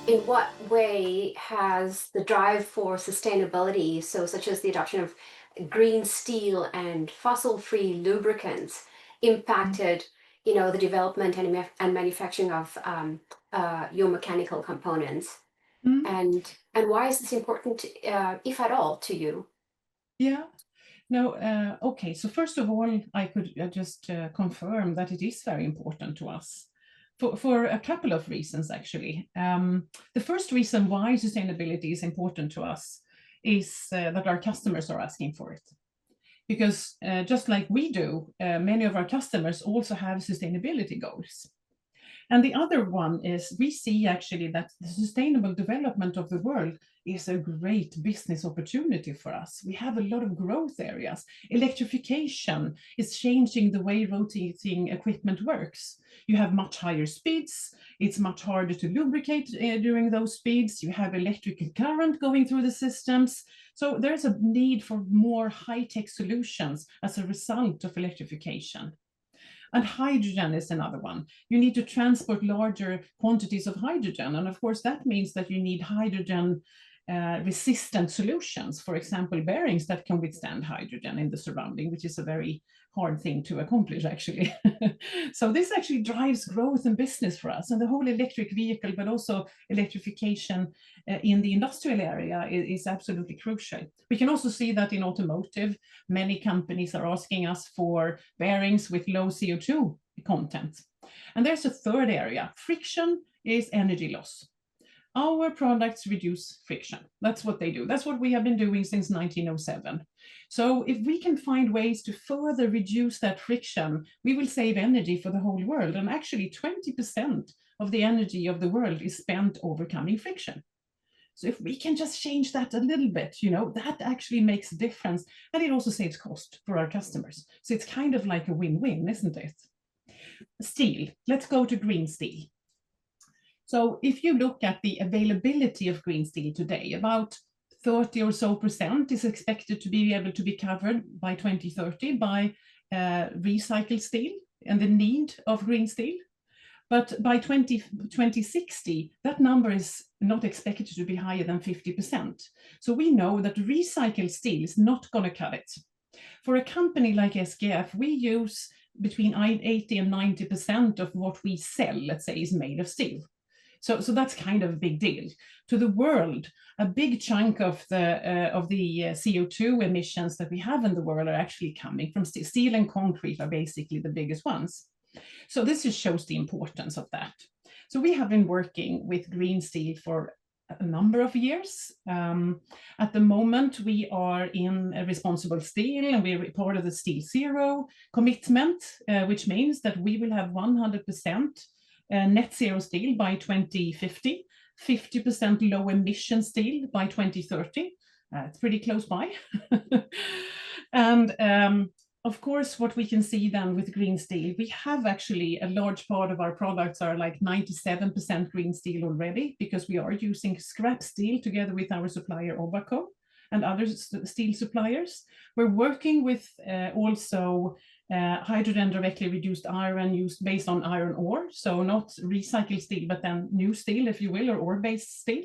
In what way has the drive for sustainability, so such as the adoption of green steel and fossil-free lubricants, impacted, the development and manufacturing of your mechanical components? Mm, And why is this important, if at all, to you? yeah. No, okay. So first of all, I could just confirm that it is very important to us for a couple of reasons, actually. The first reason why sustainability is important to us is that our customers are asking for it. Because just like we do, many of our customers also have sustainability goals. And the other one is we see actually that the sustainable development of the world is a great business opportunity for us. We have a lot of growth areas. Electrification is changing the way rotating equipment works. You have much higher speeds. It's much harder to lubricate during those speeds. You have electrical current going through the systems. So there's a need for more high-tech solutions as a result of electrification. And hydrogen is another one. You need to transport larger quantities of hydrogen. And of course, that means that you need hydrogen resistant solutions, for example, bearings that can withstand hydrogen in the surrounding, which is a very hard thing to accomplish, actually. So this actually drives growth and business for us. And the whole electric vehicle, but also electrification in the industrial area is absolutely crucial. We can also see that in automotive, many companies are asking us for bearings with low CO2 content. And there's a third area. Friction is energy loss. Our products reduce friction. That's what they do. That's what we have been doing since 1907. So if we can find ways to further reduce that friction, we will save energy for the whole world. And actually 20% of the energy of the world is spent overcoming friction. So if we can just change that a little bit, that actually makes a difference. And it also saves cost for our customers. So it's kind of like a win-win, isn't it? Steel. Let's go to green steel. So if you look at the availability of green steel today, about 30 or so percent is expected to be able to be covered by 2030 by recycled steel and the need of green steel. But by 2060, that number is not expected to be higher than 50%. So we know that recycled steel is not going to cut it. For a company like SKF, we use between 80 and 90% of what we sell, let's say, is made of steel. So that's kind of a big deal. To the world, a big chunk of the CO2 emissions that we have in the world are actually coming from steel. Steel and concrete are basically the biggest ones. So this just shows the importance of that. So we have been working with green steel for a number of years. At the moment, we are in responsible steel, and we're part of the Steel Zero commitment, which means that we will have 100% net zero steel by 2050, 50% low emission steel by 2030. It's pretty close by. And of course, what we can see then with green steel, we have actually a large part of our products are like 97% green steel already, because we are using scrap steel together with our supplier Obaco and other steel suppliers. We're working with also hydrogen directly reduced iron used based on iron ore, so not recycled steel, but then new steel, if you will, or ore-based steel.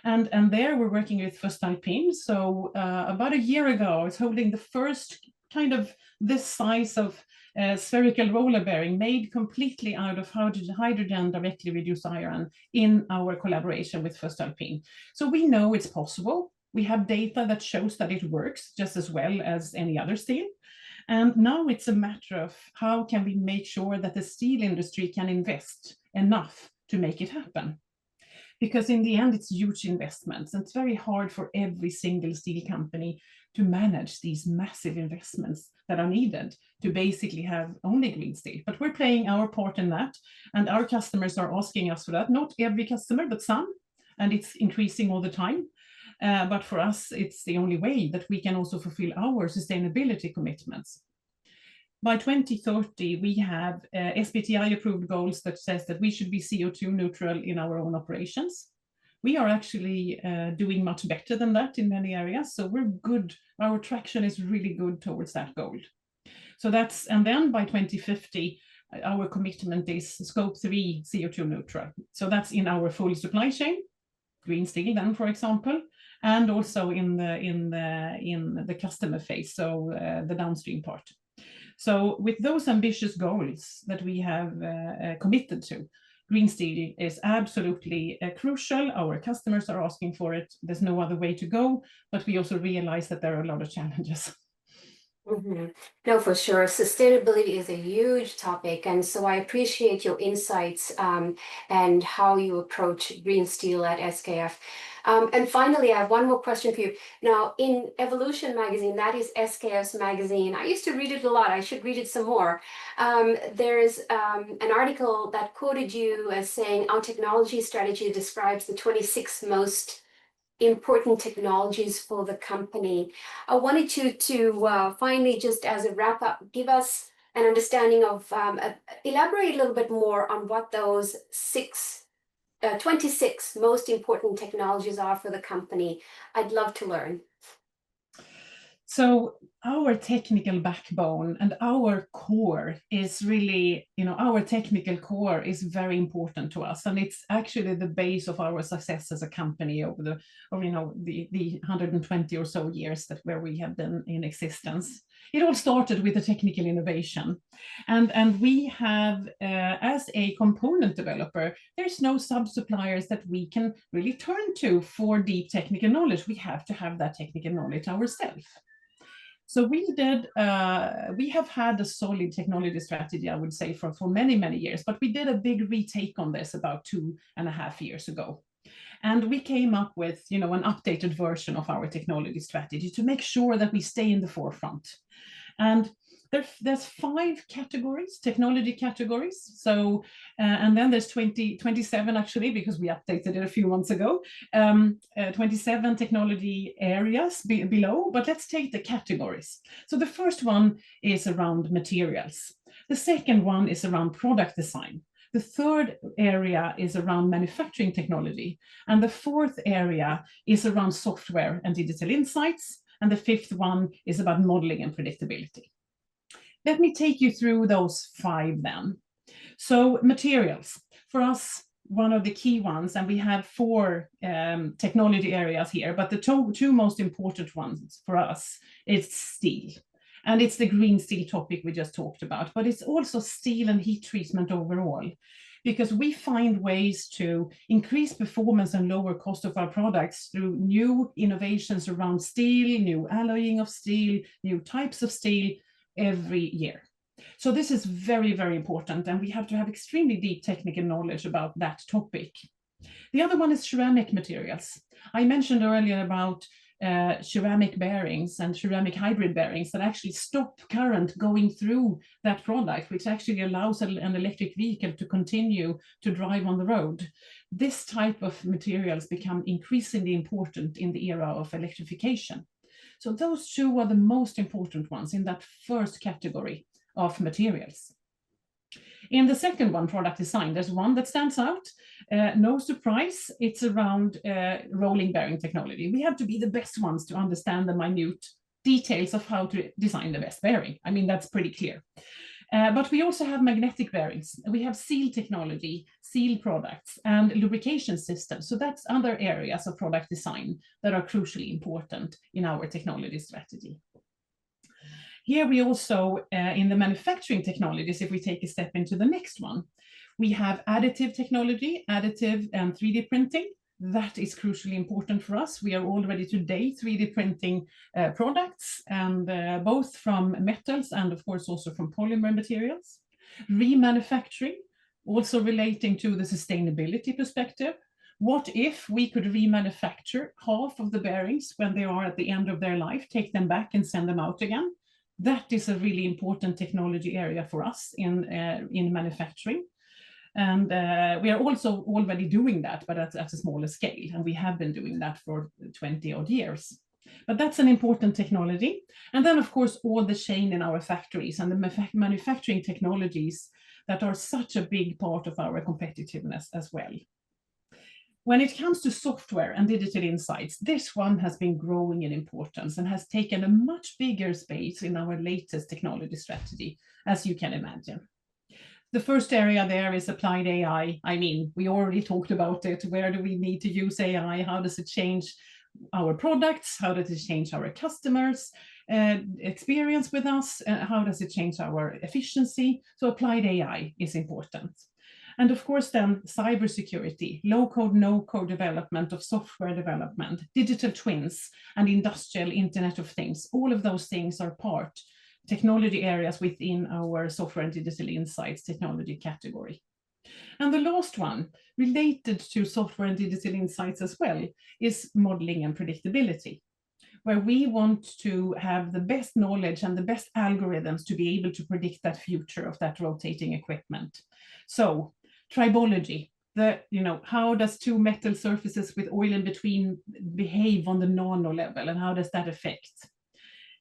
And there we're working with voestalpine. So about a year ago, I was holding the first kind of this size of spherical roller bearing made completely out of hydrogen directly reduced iron in our collaboration with voestalpine. So we know it's possible. We have data that shows that it works just as well as any other steel. And now it's a matter of how can we make sure that the steel industry can invest enough to make it happen. Because in the end, it's huge investments, and it's very hard for every single steel company to manage these massive investments that are needed to basically have only green steel. But we're playing our part in that, and our customers are asking us for that. Not every customer, but some, and it's increasing all the time. But for us, it's the only way that we can also fulfill our sustainability commitments. By 2030, we have SBTI approved goals that says that we should be CO2 neutral in our own operations. We are actually doing much better than that in many areas. So we're good. Our traction is really good towards that goal. So that's, and then by 2050, our commitment is scope 3 CO2 neutral. So that's in our full supply chain, green steel then, for example, and also in the customer phase, so the downstream part. So with those ambitious goals that we have committed to, green steel is absolutely crucial. Our customers are asking for it. There's no other way to go, but we also realize that there are a lot of challenges. No, for sure. Sustainability is a huge topic. And so I appreciate your insights and how you approach green steel at SKF. And finally, I have one more question for you. Now, in Evolution magazine, that is SKF's magazine, I used to read it a lot. I should read it some more. There's an article that quoted you as saying our technology strategy describes the 26 most important technologies for the company. I wanted you to finally, just as a wrap up, give us an understanding of, elaborate a little bit more on what those 26 most important technologies are for the company. I'd love to learn. So our technical backbone and our core is really, our technical core is very important to us, and it's actually the base of our success as a company over the 120 or so years where we have been in existence. It all started with the technical innovation, and we have, as a component developer, there's no sub-suppliers that we can really turn to for deep technical knowledge. We have to have that technical knowledge ourselves. So we have had a solid technology strategy, I would say, for many, many years, but we did a big retake on this about 2.5 years ago. And we came up with, an updated version of our technology strategy to make sure that we stay in the forefront. And there's 5 categories, technology categories. So, and then there's 27 actually, because we updated it a few months ago, 27 technology areas below, but let's take the categories. So the first one is around materials. The second one is around product design. The third area is around manufacturing technology. And the fourth area is around software and digital insights. And the fifth one is about modeling and predictability. Let me take you through those 5 then. So materials, for us, one of the key ones, and we have 4 technology areas here, but the two most important ones for us is steel. And it's the green steel topic we just talked about, but it's also steel and heat treatment overall, because we find ways to increase performance and lower cost of our products through new innovations around steel, new alloying of steel, new types of steel every year. So this is very, very important, and we have to have extremely deep technical knowledge about that topic. The other one is ceramic materials. I mentioned earlier about ceramic bearings and ceramic hybrid bearings that actually stop current going through that product, which actually allows an electric vehicle to continue to drive on the road. This type of materials become increasingly important in the era of electrification. So those 2 are the most important ones in that first category of materials. In the second one, product design, there's one that stands out. No surprise, it's around rolling bearing technology. We have to be the best ones to understand the minute details of how to design the best bearing. I mean, that's pretty clear. But we also have magnetic bearings. We have seal technology, seal products, and lubrication systems. So that's other areas of product design that are crucially important in our technology strategy. Here we also, in the manufacturing technologies, if we take a step into the next one, we have additive technology, additive and 3D printing. That is crucially important for us. We are already today 3D printing products, and both from metals and of course also from polymer materials. Remanufacturing, also relating to the sustainability perspective. What if we could remanufacture half of the bearings when they are at the end of their life, take them back and send them out again? That is a really important technology area for us in manufacturing. And we are also already doing that, but at a smaller scale. And we have been doing that for 20 odd years. But that's an important technology. And then, of course, all the chain in our factories and the manufacturing technologies that are such a big part of our competitiveness as well. When it comes to software and digital insights, this one has been growing in importance and has taken a much bigger space in our latest technology strategy, as you can imagine. The first area there is applied AI. I mean, we already talked about it. Where do we need to use AI? How does it change our products? How does it change our customers' experience with us? How does it change our efficiency? So applied AI is important. And of course, then cybersecurity, low code, no code development of software development, digital twins, and industrial Internet of Things. All of those things are part technology areas within our software and digital insights technology category. And the last one, related to software and digital insights as well, is modeling and predictability, where we want to have the best knowledge and the best algorithms to be able to predict that future of that rotating equipment. So tribology, how does two metal surfaces with oil in between behave on the nano level, and how does that affect?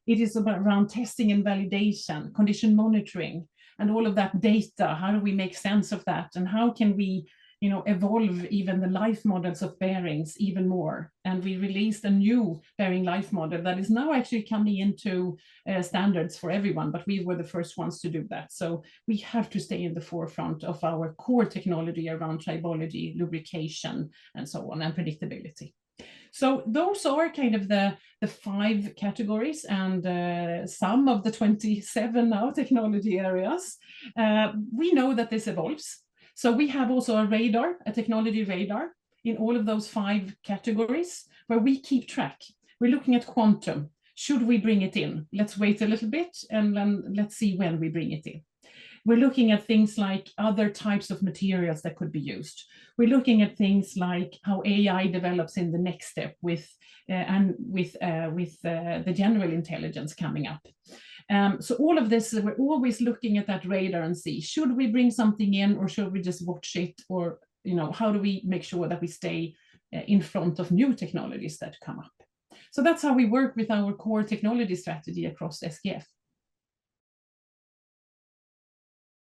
It is around testing and validation, condition monitoring, and all of that data. How do we make sense of that? And how can we evolve even the life models of bearings even more? And we released a new bearing life model that is now actually coming into standards for everyone, but we were the first ones to do that. So we have to stay in the forefront of our core technology around tribology, lubrication, and so on, and predictability. So those are kind of the 5 categories and some of the 27 now technology areas. We know that this evolves. So we have also a radar, a technology radar in all of those 5 categories where we keep track. We're looking at quantum. Should we bring it in? Let's wait a little bit and then let's see when we bring it in. We're looking at things like other types of materials that could be used. We're looking at things like how AI develops in the next step with the general intelligence coming up. So all of this, we're always looking at that radar and see, should we bring something in or should we just watch it? Or how do we make sure that we stay in front of new technologies that come up? So that's how we work with our core technology strategy across SKF.